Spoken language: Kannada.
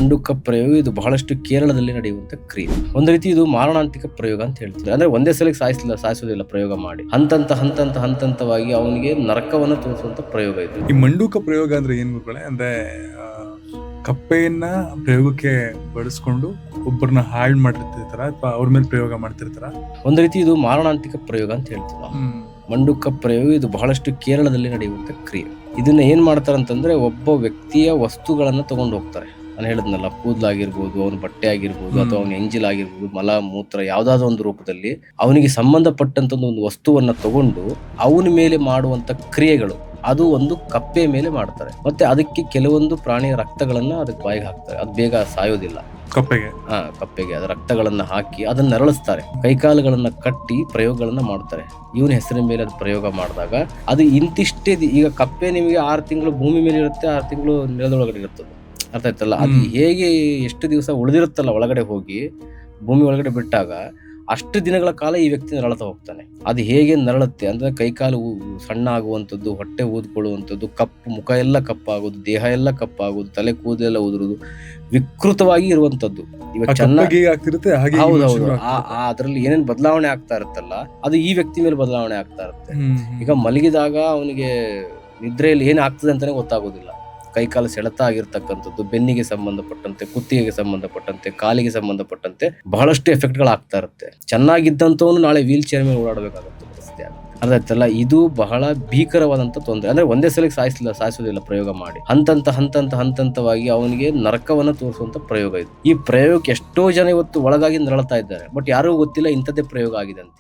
ಮಂಡುಕ ಪ್ರಯೋಗ ಇದು ಬಹಳಷ್ಟು ಕೇರಳದಲ್ಲಿ ನಡೆಯುವಂತ ಕ್ರಿಯೆ. ಒಂದು ರೀತಿ ಇದು ಮಾರಣಾಂತಿಕ ಪ್ರಯೋಗ ಅಂತ ಹೇಳ್ತಾರೆ. ಅಂದ್ರೆ ಒಂದೇ ಸಲಕ್ಕೆ ಸಾಯಿಸೋದಿಲ್ಲ ಪ್ರಯೋಗ ಮಾಡಿ, ಹಂತಂತವಾಗಿ ಅವನಿಗೆ ನರಕವನ್ನ ತೋರಿಸುವಂತ ಪ್ರಯೋಗ ಇದು. ಈ ಮಂಡೂಕ ಪ್ರಯೋಗ ಅಂದ್ರೆ ಏನ್ ಗುರುಗಳೇ? ಅಂದ್ರೆ ಕಪ್ಪೆಯನ್ನ ಪ್ರಯೋಗಕ್ಕೆ ಬಳಸ್ಕೊಂಡು ಒಬ್ಬರನ್ನ ಹಾಳು ಮಾಡಿರ್ತಿರ್ತಾರ ಅಥವಾ ಅವ್ರ ಮೇಲೆ ಪ್ರಯೋಗ ಮಾಡ್ತಿರ್ತಾರ? ಒಂದು ರೀತಿ ಇದು ಮಾರಣಾಂತಿಕ ಪ್ರಯೋಗ ಅಂತ ಹೇಳ್ತೀವಿ ನಾವು. ಮಂಡುಕ ಪ್ರಯೋಗ ಇದು ಬಹಳಷ್ಟು ಕೇರಳದಲ್ಲಿ ನಡೆಯುವಂತ ಕ್ರಿಯೆ. ಇದನ್ನ ಏನ್ ಮಾಡ್ತಾರಂತಂದ್ರೆ, ಒಬ್ಬ ವ್ಯಕ್ತಿಯ ವಸ್ತುಗಳನ್ನ ತಗೊಂಡು ಹೋಗ್ತಾರೆ. ನಾನು ಹೇಳಿದ್ನಲ್ಲ, ಕೂದಲಾಗಿರ್ಬೋದು, ಅವನ ಬಟ್ಟೆ ಆಗಿರ್ಬೋದು, ಅಥವಾ ಅವನ ಎಂಜಿಲ್ ಆಗಿರ್ಬೋದು, ಮಲ ಮೂತ್ರ ಯಾವ್ದಾದ್ರು ಒಂದು ರೂಪದಲ್ಲಿ ಅವನಿಗೆ ಸಂಬಂಧಪಟ್ಟಂತ ಒಂದು ವಸ್ತುವನ್ನ ತಗೊಂಡು ಅವನ ಮೇಲೆ ಮಾಡುವಂತ ಕ್ರಿಯೆಗಳು, ಅದು ಒಂದು ಕಪ್ಪೆ ಮೇಲೆ ಮಾಡ್ತಾರೆ. ಮತ್ತೆ ಅದಕ್ಕೆ ಕೆಲವೊಂದು ಪ್ರಾಣಿಯ ರಕ್ತಗಳನ್ನ ಅದಕ್ಕೆ ಬಾಯಿಗೆ ಹಾಕ್ತಾರೆ. ಅದು ಬೇಗ ಸಾಯೋದಿಲ್ಲ. ಕಪ್ಪೆಗೆ ಅದ ರಕ್ತಗಳನ್ನ ಹಾಕಿ ಅದನ್ನ ನರಳಿಸ್ತಾರೆ. ಕೈಕಾಲುಗಳನ್ನ ಕಟ್ಟಿ ಪ್ರಯೋಗಗಳನ್ನ ಮಾಡ್ತಾರೆ. ಇವನ ಹೆಸರಿನ ಮೇಲೆ ಅದು ಪ್ರಯೋಗ ಮಾಡಿದಾಗ ಅದು ಇಂತಿಷ್ಟೇ. ಈಗ ಕಪ್ಪೆ ನಿಮಗೆ 6 ತಿಂಗಳು ಭೂಮಿ ಮೇಲೆ ಇರುತ್ತೆ, 6 ತಿಂಗಳು ನೆಲದೊಳಗಡೆ ಇರ್ತದೆ. ಅರ್ಥ ಆಯ್ತಲ್ಲ? ಅದು ಹೇಗೆ ಎಷ್ಟು ದಿವಸ ಉಳಿದಿರುತ್ತಲ್ಲ ಒಳಗಡೆ ಹೋಗಿ ಭೂಮಿ ಒಳಗಡೆ ಬಿಟ್ಟಾಗ ಅಷ್ಟು ದಿನಗಳ ಕಾಲ ಈ ವ್ಯಕ್ತಿ ನರಳತಾ ಹೋಗ್ತಾನೆ. ಅದು ಹೇಗೆ ನರಳುತ್ತೆ ಅಂದ್ರೆ, ಕೈಕಾಲು ಸಣ್ಣ ಆಗುವಂಥದ್ದು, ಹೊಟ್ಟೆ ಊದ್ಕೊಳ್ಳುವಂಥದ್ದು, ಕಪ್ಪು ಮುಖ ಎಲ್ಲ ಕಪ್ಪಾಗೋದು, ದೇಹ ಎಲ್ಲ ಕಪ್ಪಾಗೋದು, ತಲೆ ಕೂದಲೆಲ್ಲ ಉದುರುದು, ವಿಕೃತವಾಗಿ ಇರುವಂತದ್ದು. ಇವಾಗ ಚೆನ್ನಾಗಿ ಹೌದೌದು. ಅದ್ರಲ್ಲಿ ಏನೇನ್ ಬದಲಾವಣೆ ಆಗ್ತಾ ಇರುತ್ತಲ್ಲ, ಅದು ಈ ವ್ಯಕ್ತಿ ಮೇಲೆ ಬದಲಾವಣೆ ಆಗ್ತಾ ಇರುತ್ತೆ. ಈಗ ಮಲಗಿದಾಗ ಅವನಿಗೆ ನಿದ್ರೆಯಲ್ಲಿ ಏನ್ ಆಗ್ತದೆ ಅಂತಾನೆ ಗೊತ್ತಾಗೋದಿಲ್ಲ. ಕೈಕಾಲು ಸೆಳೆತ ಆಗಿರ್ತಕ್ಕಂಥದ್ದು, ಬೆನ್ನಿಗೆ ಸಂಬಂಧಪಟ್ಟಂತೆ, ಕುತ್ತಿಗೆಗೆ ಸಂಬಂಧಪಟ್ಟಂತೆ, ಕಾಲಿಗೆ ಸಂಬಂಧಪಟ್ಟಂತೆ ಬಹಳಷ್ಟು ಎಫೆಕ್ಟ್ ಗಳು ಆಗ್ತಾ ಇರುತ್ತೆ. ಚೆನ್ನಾಗಿದ್ದಂಥವನು ನಾಳೆ ವೀಲ್ ಚೇರ್ ಮೇಲೆ ಓಡಾಡಬೇಕಾದಂತ ಪರಿಸ್ಥಿತಿ ಆಗುತ್ತೆ. ಅರ್ಥ ಆಯ್ತಲ್ಲ? ಇದು ಬಹಳ ಭೀಕರವಾದಂತ ತೊಂದರೆ. ಅಂದ್ರೆ ಒಂದೇ ಸಲಕ್ಕೆ ಸಾಯಿಸೋದಿಲ್ಲ ಪ್ರಯೋಗ ಮಾಡಿ, ಹಂತಂತವಾಗಿ ಅವನಿಗೆ ನರಕವನ್ನ ತೋರಿಸುವಂತ ಪ್ರಯೋಗ ಇದು. ಈ ಪ್ರಯೋಗಕ್ಕೆ ಎಷ್ಟೋ ಜನ ಇವತ್ತು ಒಳಗಾಗಿ ನರಳ್ತಾ ಇದ್ದಾರೆ. ಬಟ್ ಯಾರಿಗೂ ಗೊತ್ತಿಲ್ಲ ಇಂಥದ್ದೇ ಪ್ರಯೋಗ ಆಗಿದೆ ಅಂತ.